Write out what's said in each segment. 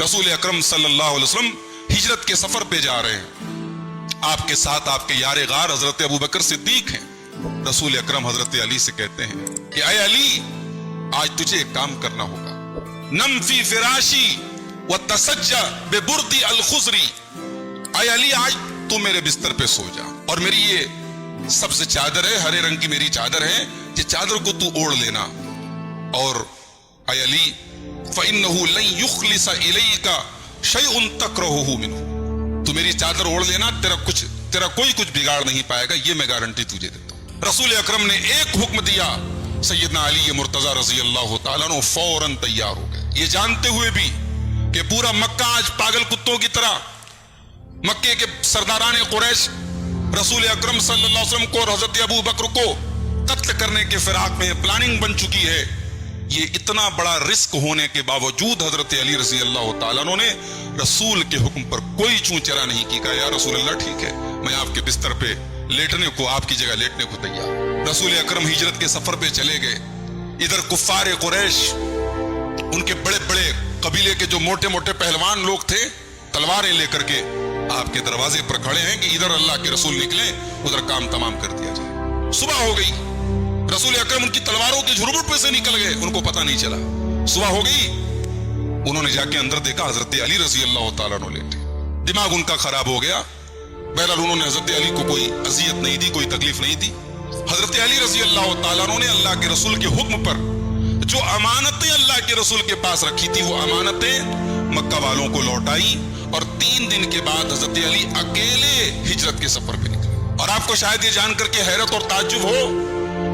रसूल अकरम सल्लल्लाहु अलैहि वसल्लम हिजरत के सफर पे जा रहे हैं, आपके साथ आपके यार गार हजरत अबू बकर सिद्दीक हैं। रसूल अकरम हजरत अली से कहते हैं कि ऐ अली, आज तुझे एक काम करना होगा, नम फी फिराशी व तसज्जा बेबुर्दी अल खुजरी। ऐ अली, आज तू मेरे बिस्तर पे सो जा और मेरी ये सबसे चादर है, हरे रंग की मेरी चादर है, ये चादर को तू ओढ़ लेना। और ऐ अली, फ़इन्नहु लन युखलिसा इलैका शैउन तकरहुहु मिन्हु, तू मेरी चादर ओढ़ लेना, तेरा कोई कुछ बिगाड़ नहीं पाएगा, ये मैं गारंटी तुझे देता हूं। रसूल अकरम ने एक हुक्म दिया, सैयदना अली मुर्तजा रज़ी अल्लाह तआला अन्हु फौरन तैयार हो गए, ये जानते हुए भी कि पूरा मक्का आज पागल कुत्तों की तरह, मक्के के सरदारान कुरैश रसूल अकरम सल्लल्लाहु अलैहि वसल्लम को और हजरत अबू बकर को कत्ल करने के फिराक में प्लानिंग बन चुकी है। ये इतना बड़ा रिस्क होने के बावजूद हजरत अली रज़ी अल्लाह तआला अन्हु ने रसूल के हुक्म पर कोई चूं चरा नहीं की, कहा या रसूल अल्लाह ठीक है, मैं आपके बिस्तर पे लेटने को, आपकी जगह लेटने को तैयार। रसूल अकरम हिजरत के सफर पे चले गए। इधर कुफ्फार कुरैश, उनके बड़े बड़े कबीले के जो मोटे मोटे पहलवान लोग थे, तलवारें लेकर के आपके दरवाजे पर खड़े हैं कि इधर अल्लाह के रसूल निकले, उधर काम तमाम कर दिया जाए। सुबह हो गई, रसूल अकरम उनकी तलवारों के झुरमुट पे से निकल गए, उनको पता नहीं चला। सुबह हो गई, उन्होंने जाके अंदर देखा हजरत अली रजी अल्लाह तआला अन्हु लेटे, दिमाग उनका खराब हो गया। बहरहाल उन्होंने हजरत अली को कोई अजियत नहीं दी, कोई तकलीफ नहीं दी। हजरत अली रजी अल्लाह तआला अन्हु ने अल्लाह के रसूल के हुक्म पर जो अमानतें अल्लाह के रसूल के पास रखी थी, वो अमानतें मक्का वालों को लौटाई और 3 दिन के बाद हजरत अली अकेले हिजरत के सफर पे निकले। और आपको शायद ये जानकर के हैरत और ताज्जुब हो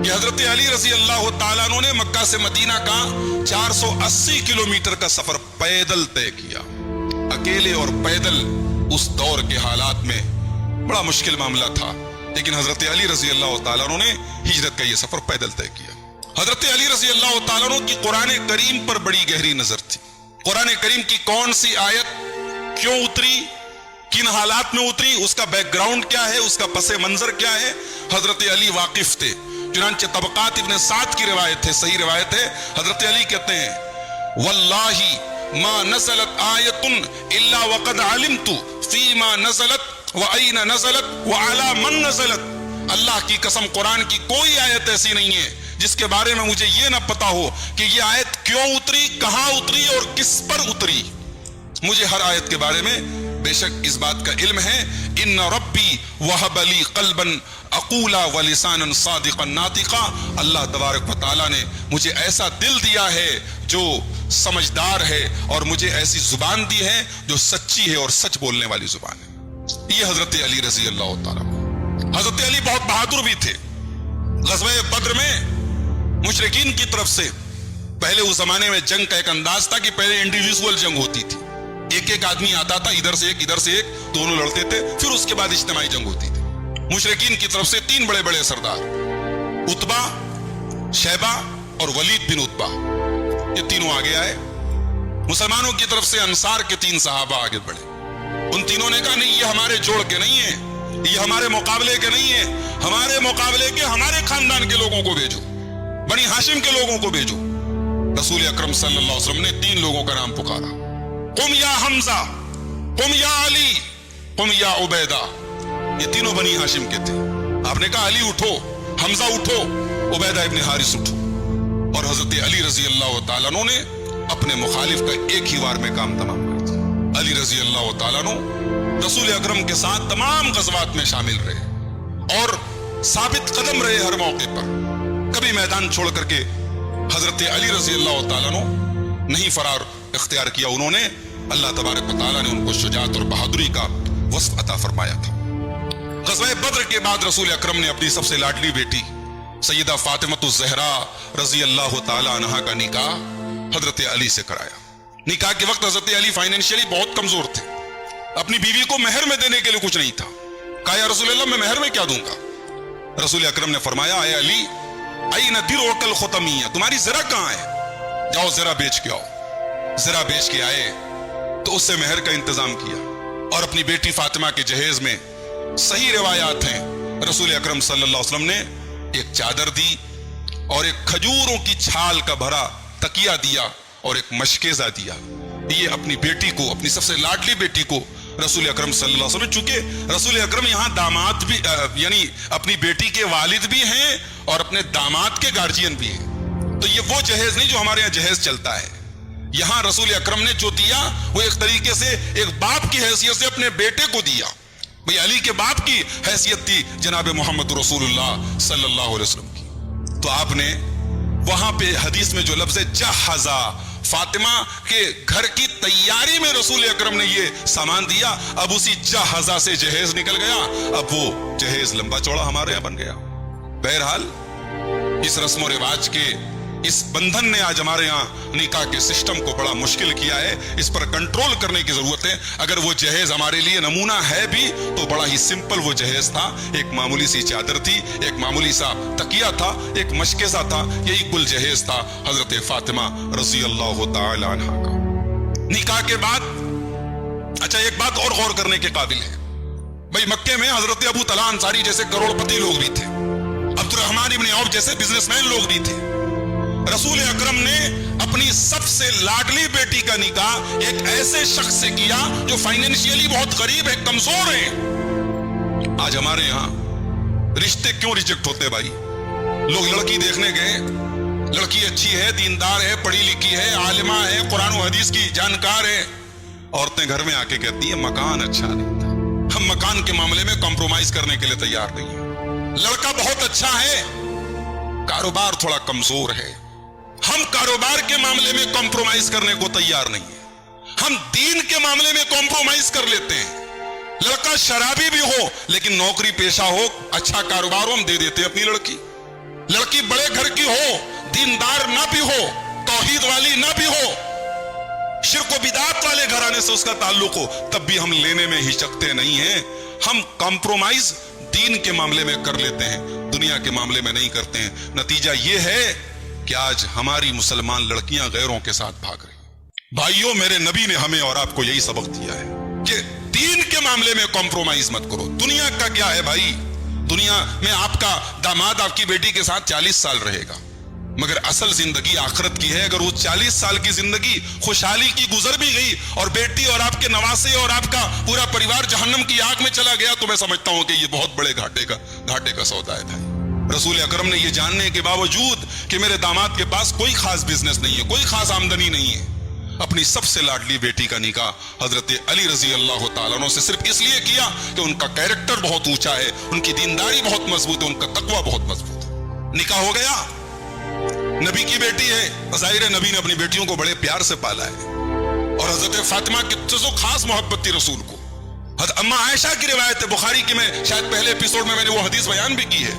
कि हजरत अली रजी अल्लाह तआला अन्हु ने मक्का से मदीना का 480 किलोमीटर का सफर पैदल तय किया, अकेले और पैदल। उस दौर के हालात में बड़ा मुश्किल मामला था, लेकिन हजरत अली रजी अल्लाह तआला अन्हु ने हिजरत का यह सफर पैदल तय किया। हजरत अली रजी अल्लाह तआला अन्हु की कुरान करीम पर बड़ी गहरी नजर थी। कुरान करीम की कौन सी आयत क्यों उतरी, किन हालात में उतरी, उसका बैकग्राउंड क्या है, उसका पसे मंजर क्या है, हजरत अली वाकिफ थे। चुनांचे तबकात इब्न साद की रिवायत है, सही रिवायत है, हजरत अली कहते हैं वल्लाही मा नज़लत आयतुन इल्ला वक़द अलिमतु फीमा नज़लत व अयना नज़लत व अला मन नज़लत। अल्लाह की कसम, कुरान की कोई आयत ऐसी नहीं है जिसके बारे में मुझे ये ना पता हो कि ये आयत क्यों उतरी, कहां उतरी और किस पर उतरी। मुझे हर आयत के बारे में बेशक इस बात का इल्म है। इन्ना रब्बी वहब ली क़ल्बन अक़ूला व लिसानन सादिक़न नातिक़ा। अल्लाह तबारक व तआला ने मुझे ऐसा दिल दिया है जो समझदार है, और मुझे ऐसी जुबान दी है जो सच्ची है और सच बोलने वाली जुबान है। ये हजरत अली रजी अल्लाह तआला। हजरत अली बहुत बहादुर भी थे। ग़ज़वे बद्र में मुशरिकीन की तरफ से, पहले उस जमाने में जंग का एक अंदाज था कि पहले इंडिविजुअल जंग होती थी, एक एक आदमी आता था, इधर से एक इधर से एक, दोनों लड़ते थे, फिर उसके बाद इज्तिमाई जंग होती थी। मुशरिकीन की तरफ से 3 बड़े बड़े सरदार, उतबा, शैबा और वलीद बिन उतबा, ये तीनों आगे आए। मुसलमानों की तरफ से अंसार के 3 सहाबा आगे बढ़े। उन तीनों ने कहा नहीं, ये हमारे जोड़ के नहीं है, ये हमारे मुकाबले के नहीं है, हमारे मुकाबले के हमारे खानदान के लोगों को भेजो, बनी हाशिम के लोगों को भेजो। रसूल अकरम सल्लल्लाहु अलैहि वसल्लम ने 3 लोगों का नाम पुकारा, कुम या हमजा, कुम या अली, कुम या उबैदा। ये तीनों बनी हाशिम के थे। आपने कहा अली उठो, हमजा उठो, उबैदा इब्न हारिस उठो। और हजरत अली रजी अल्लाह तआला अन्हु ने अपने मुखालिफ का एक ही वार में काम तमाम कर दिया। अली रजी अल्लाह तआला अन्हु रसूल अकरम के साथ तमाम ग़ज़वात में शामिल रहे और साबित कदम रहे हर मौके पर। कभी मैदान छोड़ करके हजरत अली रजी अल्लाह तआला अन्हु नहीं फरार इख्तियार किया। उन्होंने, अल्लाह तबारक व तआला ने उनको शुजाअत और बहादुरी का वस्फ अता फरमाया था। ग़ज़वे बद्र के बाद रसूल अकरम ने अपनी सबसे लाडली बेटी सैयदा फातिमतुज़ ज़हरा रजी अल्लाह तआला अन्हा का निकाह हजरत अली से कराया। निकाह के वक्त हजरत अली फाइनेंशियली बहुत कमजोर थे, अपनी बीवी को महर में देने के लिए कुछ नहीं था। कहा या रसूल अल्लाह, मैं महर में क्या दूंगा? रसूल अकरम ने फरमाया, ऐ अली अय्न दिरउकल खुतमिया, तुम्हारी ज़रा कहाँ है, जाओ ज़रा बेच के आओ। ज़रा बेच के आए तो उससे महर का इंतजाम किया और अपनी बेटी फातिमा के जहेज में, सही रिवायात हैं, रसूल अकरम सल्लल्लाहु अलैहि वसल्लम ने एक चादर दी और एक खजूरों की छाल का भरा तकिया दिया और एक मशकेज़ा दिया। یہ اپنی بیٹی کو, اپنی سب سے لاڈلی بیٹی کو رسول اکرم صلی اللہ علیہ وسلم, چونکہ رسول اکرم یہاں داماد بھی یعنی اپنی بیٹی کے والد بھی ہیں اور اپنے داماد کے گارجین بھی ہیں, تو یہ وہ جہیز نہیں جو ہمارے یہاں جہیز چلتا ہے. یہاں رسول اکرم نے جو دیا وہ ایک طریقے سے ایک باپ کی حیثیت سے اپنے بیٹے کو دیا. بھئی علی کے باپ کی حیثیت تھی جناب محمد رسول اللہ صلی اللہ علیہ وسلم کی. تو آپ نے وہاں پہ حدیث میں جو لفظ جہزا, فاطمہ کے گھر کی تیاری میں رسول اکرم نے یہ سامان دیا. اب اسی جہزا سے جہیز نکل گیا, اب وہ جہیز لمبا چوڑا ہمارے یہاں بن گیا. بہرحال اس رسم و رواج کے اس بندھن نے آج ہمارے یہاں نکاح کے سسٹم کو بڑا مشکل کیا ہے. اس پر کنٹرول کرنے کی ضرورت ہے. اگر وہ جہیز ہمارے لیے نمونہ ہے بھی تو بڑا ہی سمپل وہ جہیز تھا. ایک معمولی سی چادر تھی, ایک معمولی سا تکیہ تھا, ایک مشکے سا تھا, یہی کل جہیز تھا حضرت فاطمہ رضی اللہ تعالی عنہا کا. نکاح کے بعد اچھا ایک بات اور غور کرنے کے قابل ہے. بھئی مکے میں حضرت ابو طلحہ انصاری جیسے کروڑ پتی لوگ بھی تھے, عبد الرحمن ابن عوف جیسے بزنس مین لوگ بھی تھے. رسول اکرم نے اپنی سب سے لاڈلی بیٹی کا نکاح ایک ایسے شخص سے کیا جو فائنینشیلی بہت غریب ہے, کمزور ہے. آج ہمارے یہاں رشتے کیوں ریجیکٹ ہوتے بھائی؟ لوگ لڑکی دیکھنے گئے, لڑکی اچھی ہے, دیندار ہے, پڑھی لکھی ہے, عالمہ ہے, قرآن و حدیث کی جانکار ہے. عورتیں گھر میں آ کے کہتی ہیں مکان اچھا نہیں تھا, ہم مکان کے معاملے میں کمپرومائز کرنے کے لیے تیار نہیں ہیں. لڑکا بہت اچھا ہے, کاروبار تھوڑا کمزور ہے, ہم کاروبار کے معاملے میں کمپرومائز کرنے کو تیار نہیں ہیں, ہم دین کے معاملے میں کمپرومائز کر لیتے ہیں. لڑکا شرابی بھی ہو لیکن نوکری پیشہ ہو, اچھا کاروبار ہو, ہم دے دیتے ہیں اپنی لڑکی. لڑکی بڑے گھر کی ہو, دیندار نہ بھی ہو, توحید والی نہ بھی ہو, شرک و بدعت والے گھرانے سے اس کا تعلق ہو, تب بھی ہم لینے میں ہچکتے نہیں ہیں. ہم کمپرومائز دین کے معاملے میں کر لیتے ہیں, دنیا کے معاملے میں نہیں کرتے ہیں. نتیجہ یہ ہے کہ آج ہماری مسلمان لڑکیاں غیروں کے ساتھ بھاگ رہی ہیں. بھائیوں, میرے نبی نے ہمیں اور آپ کو یہی سبق دیا ہے کہ دین کے معاملے میں کمپرومائز مت کرو. دنیا کا کیا ہے بھائی؟ دنیا میں آپ کا داماد آپ کی بیٹی کے ساتھ 40 سال رہے گا, مگر اصل زندگی آخرت کی ہے. اگر وہ 40 سال کی زندگی خوشحالی کی گزر بھی گئی اور بیٹی اور آپ کے نواسے اور آپ کا پورا پریوار جہنم کی آگ میں چلا گیا تو میں سمجھتا ہوں کہ یہ بہت بڑے گھاٹے کا سودا ہے بھائی. رسول اکرم نے یہ جاننے کے باوجود کہ میرے داماد کے پاس کوئی خاص بزنس نہیں ہے, کوئی خاص آمدنی نہیں ہے, اپنی سب سے لاڈلی بیٹی کا نکاح حضرت علی رضی اللہ تعالیٰ عنہ سے صرف اس لیے کیا کہ ان کا کیریکٹر بہت اونچا ہے, ان کی دینداری بہت مضبوط ہے, ان کا تقوی بہت مضبوط ہے. نکاح ہو گیا, نبی کی بیٹی ہے, ظاہر ہے نبی نے اپنی بیٹیوں کو بڑے پیار سے پالا ہے, اور حضرت فاطمہ کی تو خاص محبت تھی رسول کو. اما عائشہ کی روایت ہے بخاری کی, میں شاید پہلے ایپیسوڈ میں نے وہ حدیث بیان بھی کی ہے.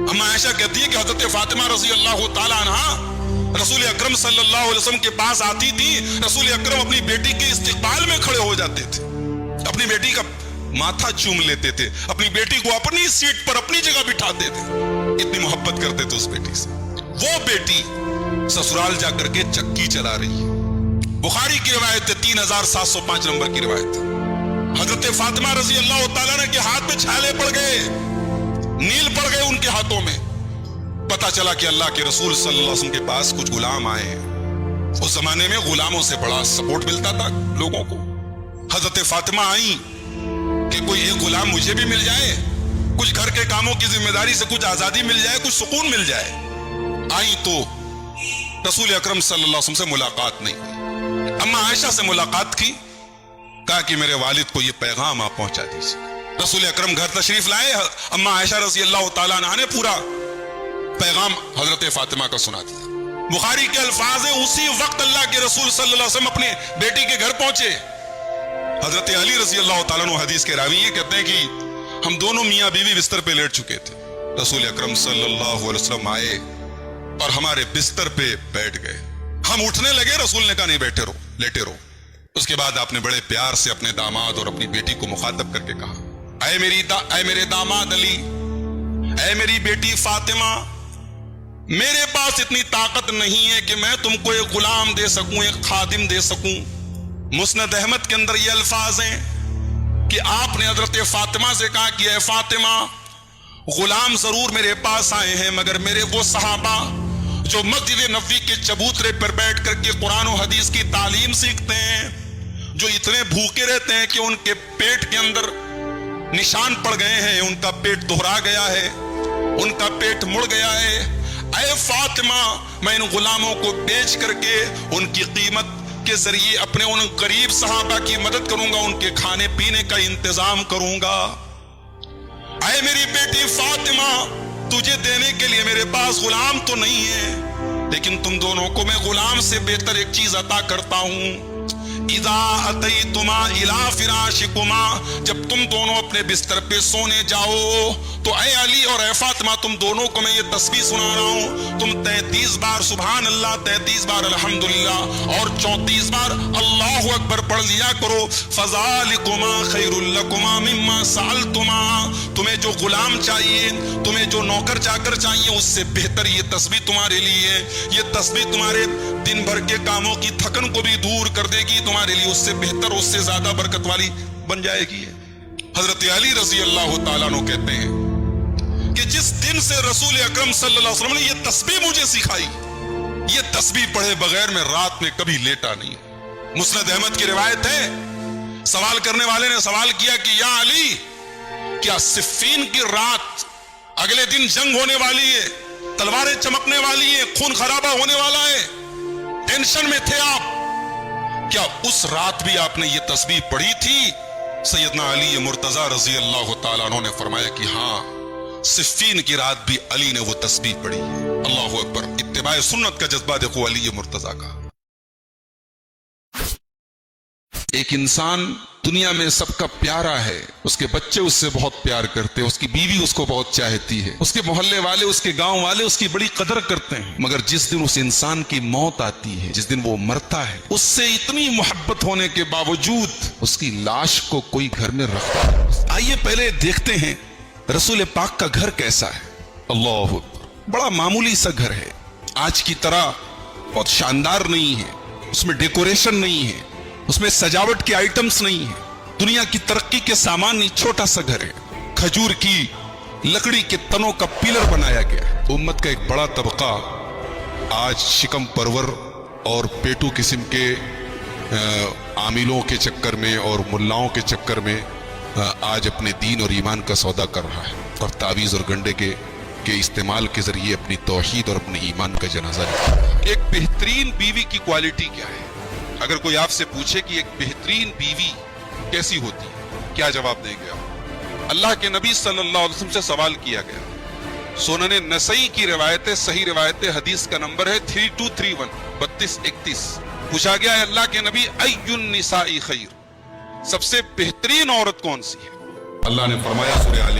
اما عائشہ کہتی ہے کہ حضرت فاطمہ رضی اللہ تعالی عنہا رسول اکرم صلی اللہ علیہ وسلم کے پاس آتی تھی, رسول اکرم اپنی بیٹی کے استقبال میں کھڑے ہو جاتے تھے, اپنی بیٹی کا ماتھا چوم لیتے تھے, اپنی بیٹی کو اپنی سیٹ پر اپنی جگہ بٹھاتے تھے, اتنی محبت کرتے تھے اس بیٹی سے. وہ بیٹی سسرال جا کر کے چکی چلا رہی ہے. بخاری کی روایت ہے, 3705 نمبر کی روایت ہے. حضرت فاطمہ رضی اللہ تعالیٰ نے کے ہاتھ میں چھالے پڑ گئے, نیل پڑ گئے ان کے ہاتھوں میں. پتا چلا کہ اللہ کے رسول صلی اللہ علیہ وسلم کے پاس کچھ غلام آئے ہیں. اس زمانے میں غلاموں سے بڑا سپورٹ ملتا تھا لوگوں کو. حضرت فاطمہ آئیں کہ کوئی ایک غلام مجھے بھی مل جائے, کچھ گھر کے کاموں کی ذمہ داری سے کچھ آزادی مل جائے, کچھ سکون مل جائے. آئیں تو رسول اکرم صلی اللہ علیہ وسلم سے ملاقات نہیں ہوئی. اما عائشہ سے ملاقات کی, کہا کہ میرے والد کو یہ پیغام آپ پہنچا دیجیے. رسول اکرم گھر تشریف لائے, اما عائشہ رضی اللہ تعالیٰ عنہ نے پورا پیغام حضرت فاطمہ کا سنا دیا. بخاری کے الفاظ ہیں, اسی وقت اللہ کے رسول صلی اللہ علیہ وسلم اپنے بیٹی کے گھر پہنچے. حضرت علی رضی اللہ تعالیٰ عنہ حدیث کے راوی یہ کہتے ہیں کہ ہم دونوں میاں بیوی بستر پہ لیٹ چکے تھے. رسول اکرم صلی اللہ علیہ وسلم آئے اور ہمارے بستر پہ بیٹھ گئے. ہم اٹھنے لگے, رسول نے کہا نہیں بیٹھے رہو, لیٹے رہو. اس کے بعد آپ نے بڑے پیار سے اپنے داماد اور اپنی بیٹی کو مخاطب کر کے کہا, اے میرے داماد علی, اے میری بیٹی فاطمہ, میرے پاس اتنی طاقت نہیں ہے کہ میں تم کو ایک غلام دے سکوں, ایک خادم دے سکوں. مسند احمد کے اندر یہ الفاظ ہیں کہ آپ نے حضرت فاطمہ سے کہا کہ اے فاطمہ, غلام ضرور میرے پاس آئے ہیں, مگر میرے وہ صحابہ जो मस्जिद नबवी के चबूतरे पर बैठ करके कुरान और हदीस की तालीम सीखते हैं, जो इतने भूखे रहते हैं कि उनके पेट के अंदर निशान पड़ गए हैं, उनका पेट दोहरा गया है, उनका पेट मुड़ गया है। ऐ फातिमा, मैं इन गुलामों को बेच करके उनकी कीमत के जरिए अपने उन गरीब सहाबा की मदद करूंगा, उनके खाने पीने का इंतजाम करूंगा। ऐ मेरी बेटी फातिमा, तुझे देने के लिए मेरे पास गुलाम तो नहीं है, लेकिन तुम दोनों को मैं गुलाम से बेहतर एक चीज अता करता हूं। इदा अतैतुमा इला फिराशिकुमा, जब तुम दोनों अपने बिस्तर पे सोने जाओ तो ऐ अली और ऐ फातिमा, तुम दोनों को मैं ये तस्बीह सुना रहा हूं। तुम 33 बार सुभान अल्लाह, 33 बार अल्हम्दुलिल्लाह और 34 बार अल्लाहु अकबर पढ़ लिया करो। फज़ालिकुमा खैरुल लकुमा मिम्मा सअलतुमा, तुम्हें जो गुलाम चाहिए, तुम्हें जो नौकर चाकर चाहिए, उससे बेहतर ये तस्बीह तुम्हारे लिए। ये तस्बीह तुम्हारे दिन भर के कामों की थकन को भी दूर कर देगी, तुम्हारे लिए उससे बेहतर, उससे ज्यादा बरकत वाली बन जाएगी। हजरत अली रजी अल्लाह तआला अन्हु कहते हैं कि जिस दिन से रसूल अकरम सल्लल्लाहु अलैहि वसल्लम ने ये तस्बीह मुझे सिखाई, ये तस्बीह पढ़े बगैर मैं रात में कभी लेटा नहीं। मुस्नद अहमद की रिवायत है, सवाल करने वाले ने सवाल किया कि या अली, क्या सिफ़ीन की रात अगले दिन जंग होने वाली है, तलवारें चमकने वाली है, खून खराबा होने वाला है, टेंशन में थे आप, क्या उस रात भी आपने ये तस्बीह पढ़ी थी? सैयदना अली मुर्तजा रजी अल्लाह तआला अन्हु ने फरमाया कि हाँ, सिफ़ीन की रात भी अली ने वो तस्बीह पढ़ी है। अल्लाहु अकबर, इत्तिबाए सुन्नत का जज्बा देखो अली मुर्तजा का। एक इंसान दुनिया में सबका प्यारा है, उसके बच्चे उससे बहुत प्यार करते हैं, उसकी बीवी उसको बहुत चाहती है, उसके मोहल्ले वाले, उसके गांव वाले उसकी बड़ी कदर करते हैं, मगर जिस दिन उस इंसान की मौत आती है, जिस दिन वो मरता है, उससे इतनी मोहब्बत होने के बावजूद उसकी लाश को कोई घर में रखता है। आइए पहले देखते हैं रसूल पाक का घर कैसा है। अल्लाह, बड़ा मामूली सा घर है, आज की तरह बहुत शानदार नहीं है, उसमें डेकोरेशन नहीं है, उसमें सजावट के आइटम्स नहीं है, दुनिया की तरक्की के सामान नहीं, छोटा सा घर है। खजूर की लकड़ी के तनों का पिलर बनाया गया है। उम्मत का एक बड़ा तबका आज शिकम परवर और पेटू किस्म के आमिलों के चक्कर में और मुल्लाओं के चक्कर में आज अपने दीन और ईमान का सौदा कर रहा है, और तावीज़ और गंडे के इस्तेमाल के जरिए अपनी तौहीद और अपने ईमान का जनाजा निकाल रहा है। एक बेहतरीन बीवी की क्वालिटी क्या है? अगर कोई आपसे पूछे कि एक बेहतरीन बीवी कैसी होती है, क्या जवाब देंगे आप? अल्लाह के नबी सल्लल्लाहु अलैहि वसल्लम से सवाल किया गया। सुनने नसई की रिवायत है, सही रिवायत है, हदीस का नंबर है 3231 3231। पूछा गया है अल्लाह के नबी, अय्युन निसाई खैर, सबसे बेहतरीन औरत कौन सी है? अल्लाह ने फरमाया सूरह आल